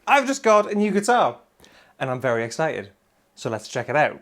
I've just got a new guitar and I'm very excited. So let's check it out.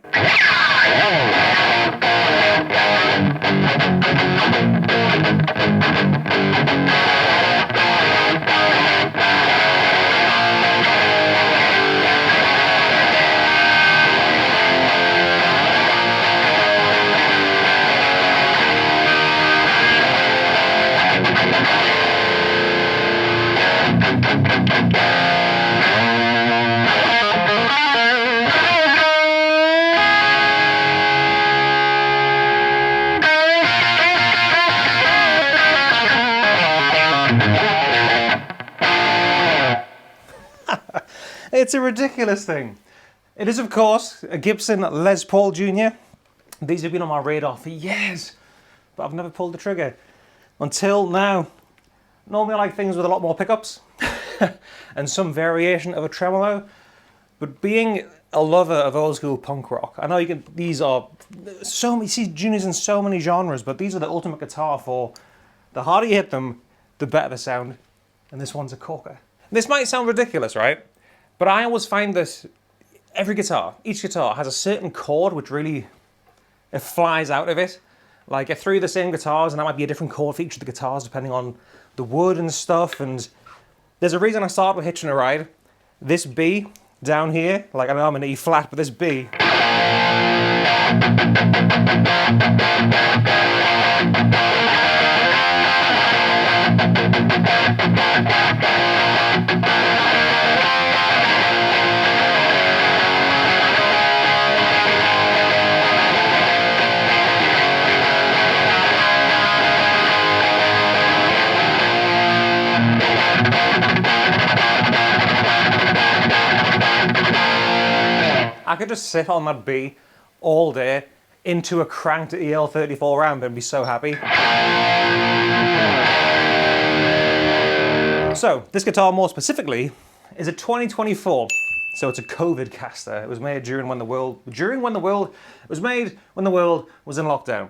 It's a ridiculous thing. It is, of course, a Gibson Les Paul Junior. These have been on my radar for years, but I've never pulled the trigger until now. Normally I like things with a lot more pickups and some variation of a tremolo, but being a lover of old school punk rock, I know these are so many, you see Juniors in so many genres, but these are the ultimate guitar for the harder you hit them, the better the sound, and this one's a corker. This might sound ridiculous, right? But I always find that each guitar has a certain chord which really, it flies out of it. Like I threw the same guitars and that might be a different chord for each of the guitars depending on the wood and stuff. And there's a reason I started with Hitching a Ride. This B down here, like I know I'm an E flat, but this B. I could just sit on that B all day into a cranked EL34 amp and be so happy. So this guitar more specifically is a 2024, so it's a COVID caster. It was made when the world was in lockdown.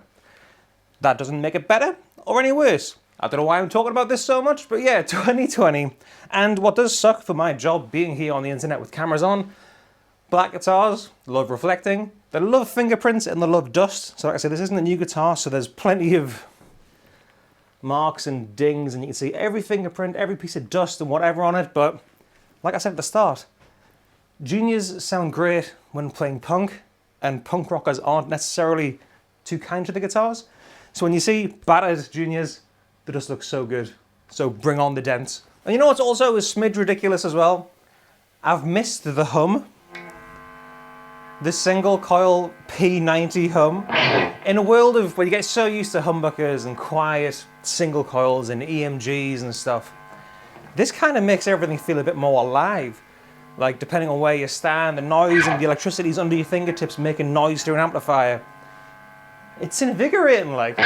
That doesn't make it better or any worse. I don't know why I'm talking about this so much, but yeah, 2020. And what does suck for my job being here on the internet with cameras on, black guitars love reflecting, they love fingerprints and they love dust. So like I said, this isn't a new guitar, so there's plenty of marks and dings and you can see every fingerprint, every piece of dust and whatever on it. But like I said at the start, Juniors sound great when playing punk, and punk rockers aren't necessarily too kind to the guitars. So when you see battered Juniors, they just look so good. So bring on the dents. And you know what's also a smidge ridiculous as well? I've missed the hum. The single coil P90 hum. In a world of where you get so used to humbuckers and quiet single coils and EMGs and stuff, this kind of makes everything feel a bit more alive. Like depending on where you stand, the noise and the electricity's under your fingertips making noise through an amplifier. It's invigorating, like.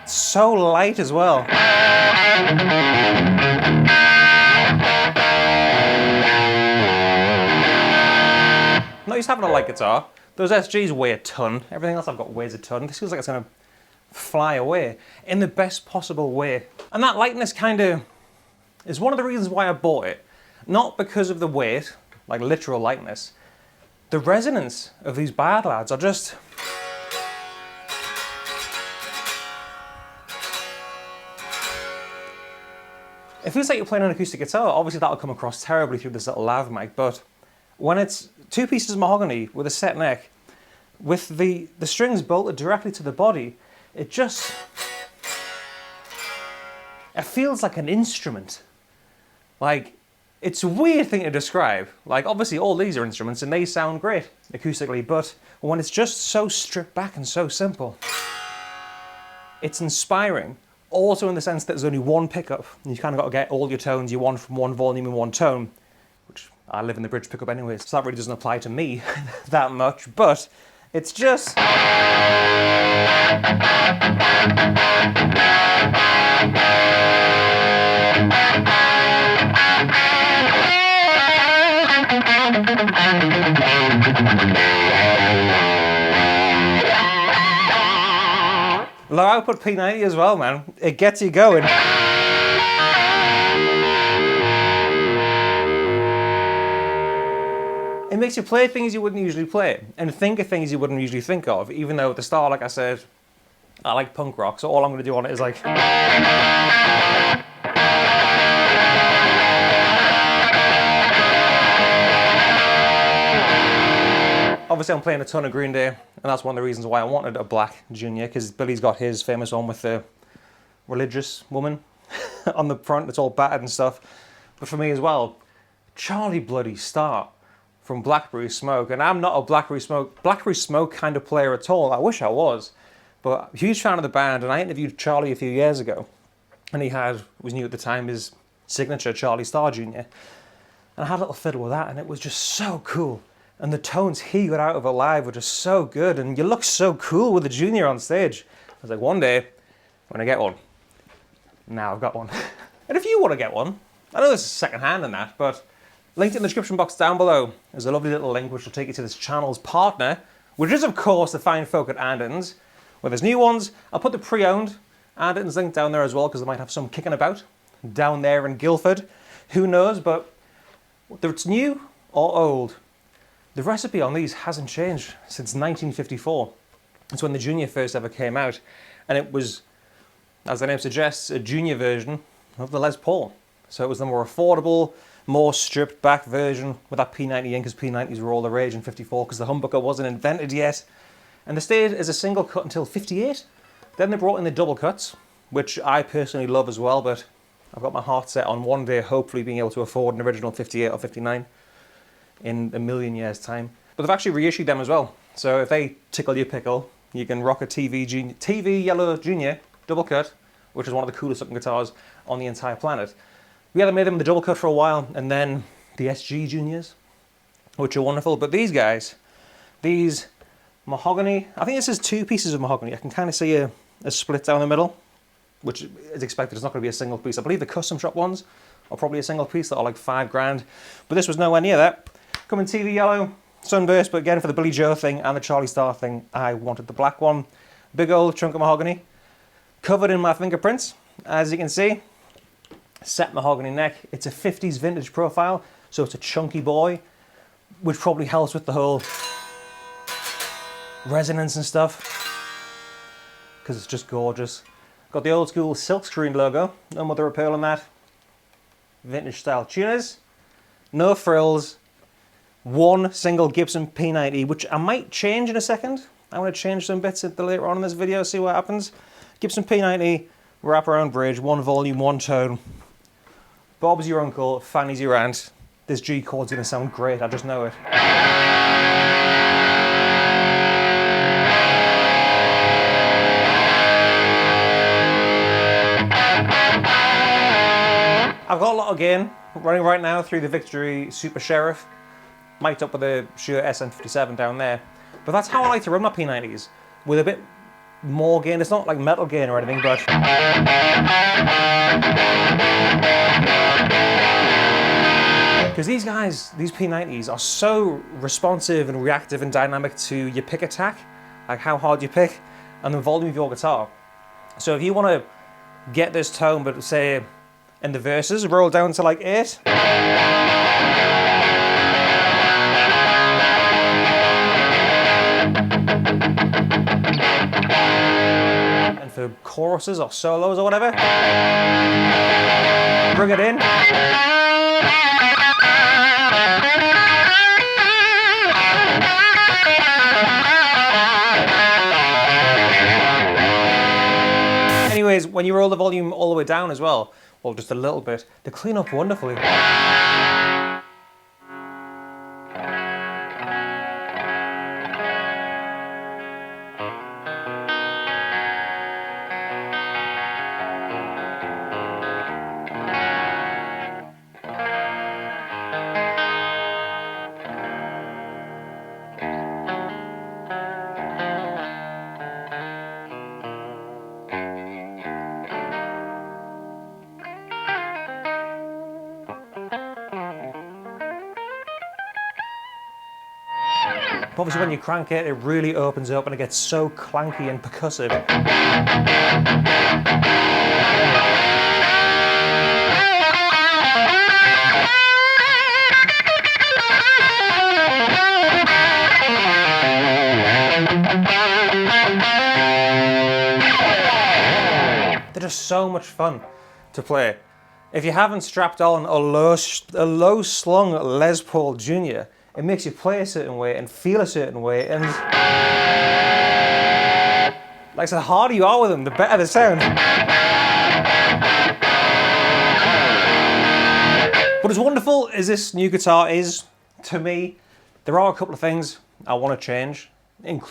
So light as well. Not used to having a light guitar. Those SGs weigh a ton. Everything else I've got weighs a ton. This feels like it's gonna fly away in the best possible way. And that lightness kind of is one of the reasons why I bought it. Not because of the weight, like literal lightness. The resonance of these bad lads are just... It feels like you're playing an acoustic guitar. Obviously that'll come across terribly through this little lav mic, but when it's two pieces of mahogany with a set neck, with the strings bolted directly to the body, it feels like an instrument. Like, it's a weird thing to describe. Like, obviously all these are instruments and they sound great acoustically, but when it's just so stripped back and so simple, it's inspiring. Also in the sense that there's only one pickup, and you kind of got to get all your tones you want from one volume in one tone, which I live in the bridge pickup anyway, so that really doesn't apply to me that much, but it's just... Low output P90 as well, man. It gets you going. It makes you play things you wouldn't usually play and think of things you wouldn't usually think of, even though at the start, like I said, I like punk rock, so all I'm going to do on it is like... Obviously I'm playing a ton of Green Day, and that's one of the reasons why I wanted a black Junior, because Billie's got his famous one with the religious woman on the front that's all battered and stuff. But for me as well, Charlie bloody Starr from Blackberry Smoke, and I'm not a Blackberry Smoke kind of player at all. I wish I was, but a huge fan of the band, and I interviewed Charlie a few years ago, and he was new at the time, his signature Charlie Starr Junior, and I had a little fiddle with that, and it was just so cool. And the tones he got out of it live were just so good, and you look so cool with the Junior on stage. I was like, one day, I'm gonna get one. Now I've got one. And if you want to get one, I know this is second hand and that, but linked in the description box down below, there's a lovely little link which will take you to this channel's partner, which is of course the fine folk at Anderton's, where there's new ones. I'll put the pre-owned Anderton's link down there as well, because they might have some kicking about down there in Guildford. Who knows, but whether it's new or old, the recipe on these hasn't changed since 1954. It's when the Junior first ever came out, and it was, as the name suggests, a Junior version of the Les Paul. So it was the more affordable, more stripped back version with that P90 in, because P90s were all the rage in 54 because the humbucker wasn't invented yet. And they stayed as a single cut until 58. Then they brought in the double cuts, which I personally love as well, but I've got my heart set on one day hopefully being able to afford an original 58 or 59 in a million years' time. But they've actually reissued them as well. So if they tickle your pickle, you can rock a TV Yellow Junior double cut, which is one of the coolest looking guitars on the entire planet. We had made them in the double cut for a while, and then the SG Juniors, which are wonderful. But these guys, these mahogany, I think this is two pieces of mahogany. I can kind of see a split down the middle, which is expected. It's not going to be a single piece. I believe the custom shop ones are probably a single piece that are like $5,000, but this was nowhere near that. Come in TV yellow, sunburst, but again for the Billie Joe thing and the Charlie Starr thing, I wanted the black one. Big old chunk of mahogany, covered in my fingerprints, as you can see. Set mahogany neck. It's a 50s vintage profile, so it's a chunky boy, which probably helps with the whole resonance and stuff, because it's just gorgeous. Got the old school silkscreen logo, no mother of pearl on that. Vintage style tuners, no frills, one single Gibson P90, which I might change in a second. I want to change some bits later on in this video, see what happens. Gibson P90, wraparound bridge, one volume, one tone. Bob's your uncle, Fanny's your aunt. This G chord's going to sound great, I just know it. I've got a lot of gain running right now through the Victory Super Sheriff, mic'd up with a Shure SN57 down there. But that's how I like to run my P90s, with a bit more gain. It's not like metal gain or anything, but because these guys, these P90s are so responsive and reactive and dynamic to your pick attack, like how hard you pick and the volume of your guitar. So if you want to get this tone, but say in the verses, roll down to like 8. And for choruses or solos or whatever, bring it in. Anyways, when you roll the volume all the way down as well, well, just a little bit, they clean up wonderfully. obviously when you crank it, it really opens up and it gets so clanky and percussive. They're just so much fun to play. If you haven't strapped on a low slung Les Paul Junior, it makes you play a certain way and feel a certain way, and like I said, the harder you are with them, the better they sound. But as wonderful as this new guitar is, to me, there are a couple of things I want to change,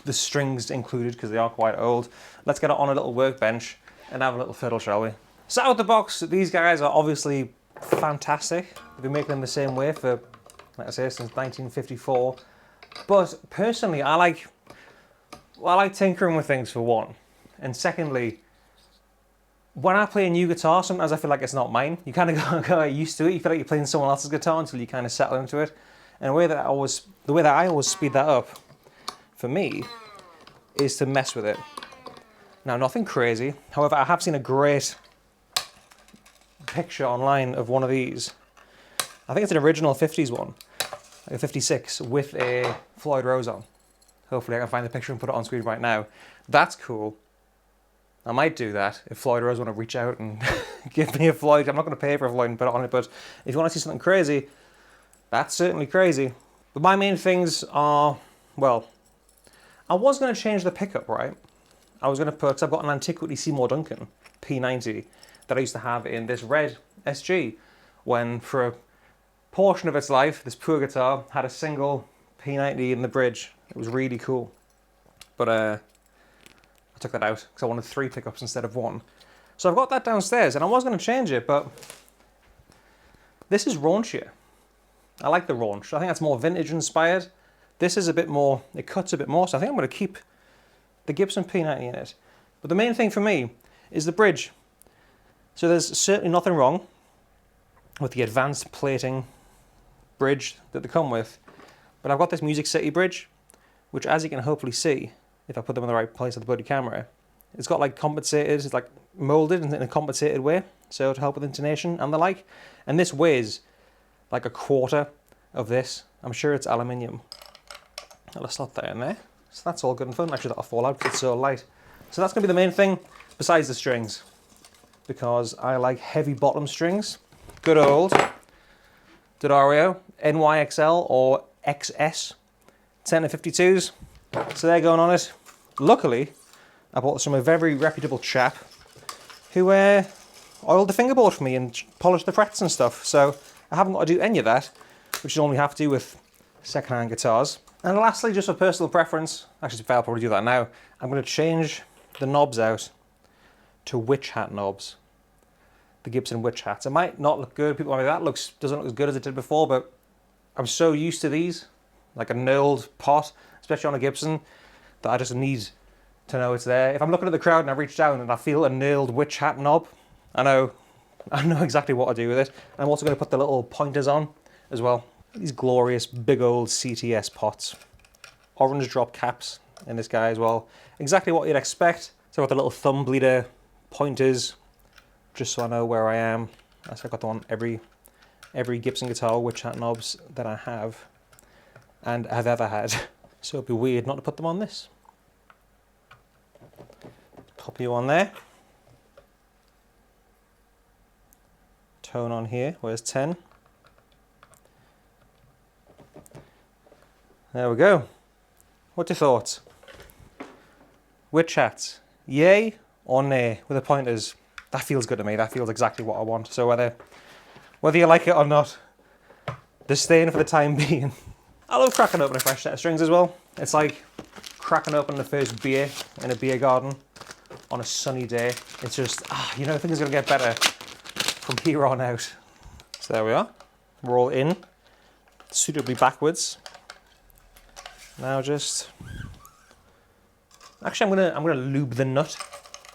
the strings included, because they are quite old. Let's get it on a little workbench and have a little fiddle, shall we? So out the box, these guys are obviously fantastic. They've been making them the same way for, like I say, since 1954. But personally, I like tinkering with things, for one. And secondly, when I play a new guitar, sometimes I feel like it's not mine. You kind of get used to it. You feel like you're playing someone else's guitar until you kind of settle into it. And the way that I always speed that up, for me, is to mess with it. Now, nothing crazy. However, I have seen a great picture online of one of these. I think it's an original 50s one, like a 56, with a Floyd Rose on. Hopefully I can find the picture and put it on screen right now. That's cool. I might do that if Floyd Rose want to reach out and give me a Floyd. I'm not going to pay for a Floyd and put it on it, but if you want to see something crazy, that's certainly crazy. But my main things are, well, I was going to change the pickup, right? I was going to put, because I've got an Antiquity Seymour Duncan P90 that I used to have in this red SG, when for a portion of its life, this poor guitar had a single P90 in the bridge. It was really cool. But I took that out because I wanted 3 pickups instead of 1. So I've got that downstairs, and I was going to change it, but this is raunchier. I like the raunch. I think that's more vintage inspired. This is a bit more, it cuts a bit more, so I think I'm going to keep the Gibson P90 in it. But the main thing for me is the bridge. So there's certainly nothing wrong with the advanced plating bridge that they come with, but I've got this Music City bridge, which, as you can hopefully see, if I put them in the right place of the bloody camera, it's got like compensated, it's like molded in a compensated way, so to help with intonation and the like. And this weighs like a quarter of this. I'm sure it's aluminium. I'll slot that in there. So that's all good and fun. Actually, that'll fall out because it's so light. So that's going to be the main thing, besides the strings, because I like heavy bottom strings. Good old D'Addario NYXL or XS 10 to 52s. So they're going on it. Luckily, I bought this from a very reputable chap who oiled the fingerboard for me and polished the frets and stuff. So I haven't got to do any of that, which you normally have to do with second-hand guitars. And lastly, just for personal preference, actually I'll probably do that now, I'm going to change the knobs out to witch hat knobs. The Gibson witch hats. It might not look good, people might be like, that doesn't look as good as it did before, but I'm so used to these, like a knurled pot, especially on a Gibson, that I just need to know it's there. If I'm looking at the crowd and I reach down and I feel a knurled witch hat knob, I know exactly what to do with it. And I'm also going to put the little pointers on as well. These glorious big old CTS pots. Orange drop caps in this guy as well. Exactly what you'd expect. So I've got the little thumb bleeder pointers, just so I know where I am. So I've got them on every Gibson guitar witch hat knobs that I have and have ever had. So it'd be weird not to put them on this. Pop you on there. Tone on here, where's 10? There we go. What's your thoughts? Witch hats, yay or nay with the pointers? That feels good to me. That feels exactly what I want. So whether you like it or not, they're staying for the time being. I love cracking open a fresh set of strings as well. It's like cracking open the first beer in a beer garden on a sunny day. It's just, you know, things are going to get better from here on out. So there we are. We're all in, suitably backwards. Now just, actually I'm gonna lube the nut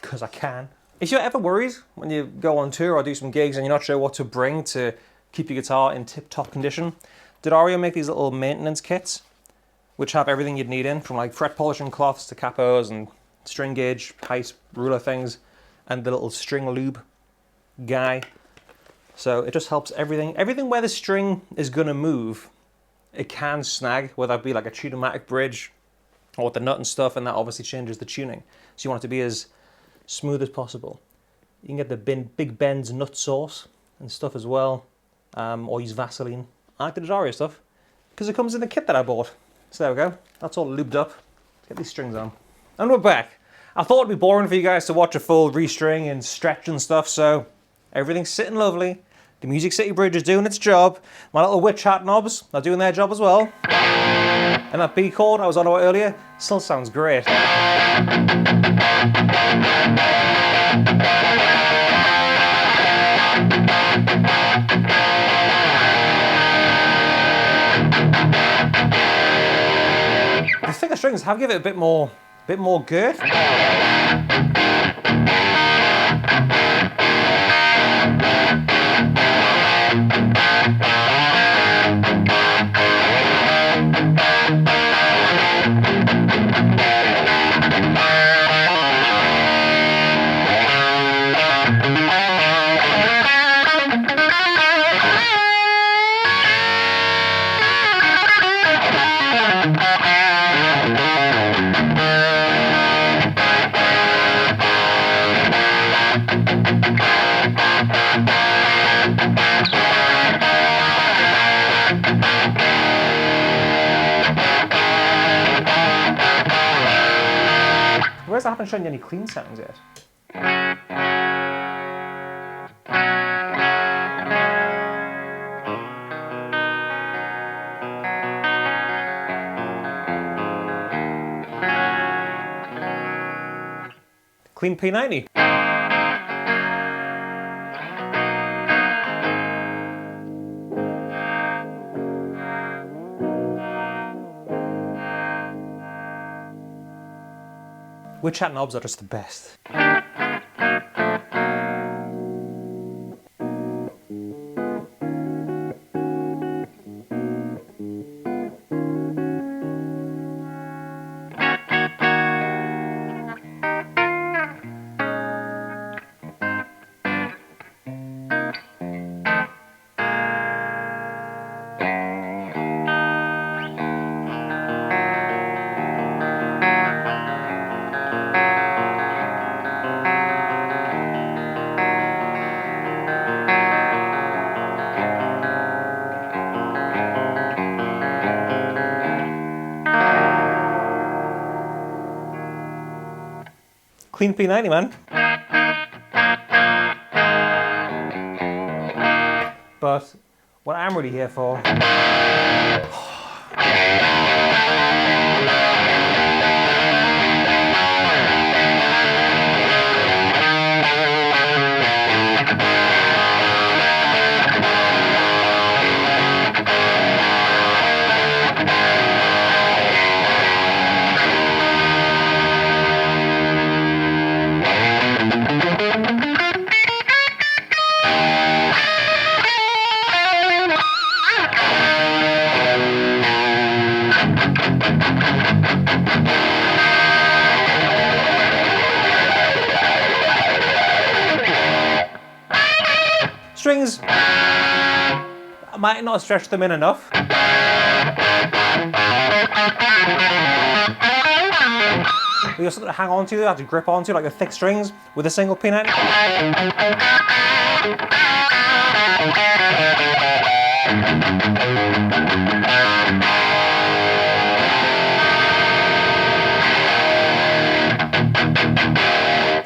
because I can. If you're ever worried when you go on tour or do some gigs and you're not sure what to bring to keep your guitar in tip-top condition, D'Addario make these little maintenance kits. which have everything you'd need in, from like fret polishing cloths to capos and string gauge, height, ruler things, and the little string lube guy. So it just helps everything. Everything where the string is gonna move, it can snag, whether it be like a tune-o-matic bridge or with the nut and stuff, and that obviously changes the tuning. So you want it to be as smooth as possible. You can get the Big Ben's nut sauce and stuff as well, or use Vaseline. I like the Daria stuff because it comes in the kit that I bought. So there we go. That's all lubed up. Let's get these strings on. And we're back. I thought it'd be boring for you guys to watch a full restring and stretch and stuff, so everything's sitting lovely. The Music City Bridge is doing its job. My little witch hat knobs are doing their job as well. And that B chord I was on about earlier still sounds great. The thicker strings have given it a bit more girth. Whereas I haven't shown you any clean sounds yet. Clean P90. Witch hat knobs are just the best. Clean P90, man. But what I'm really here for strings, I might not stretch them in enough. We got something to hang on to, I have to grip onto, like the thick strings with a single P90.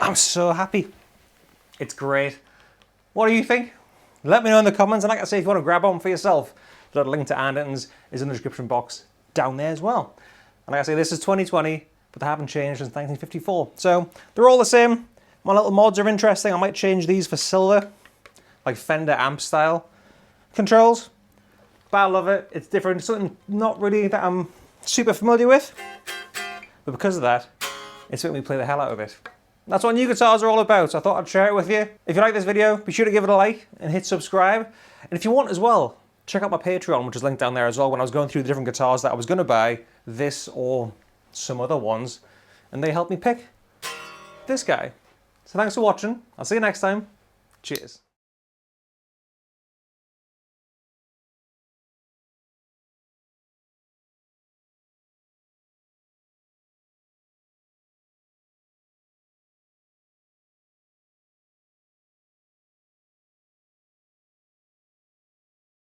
I'm so happy. It's great. What do you think? Let me know in the comments, and like I say, if you want to grab one for yourself, the link to Anderton's is in the description box down there as well. And like I say, this is 2020, but they haven't changed since 1954. So they're all the same. My little mods are interesting. I might change these for silver, like Fender amp style controls. But I love it. It's different. It's something not really that I'm super familiar with. But because of that, it's making me play the hell out of it. That's what new guitars are all about, so I thought I'd share it with you. If you like this video, be sure to give it a like and hit subscribe. And if you want as well, check out my Patreon, which is linked down there as well, when I was going through the different guitars that I was going to buy, this or some other ones, and they helped me pick this guy. So thanks for watching. I'll see you next time. Cheers.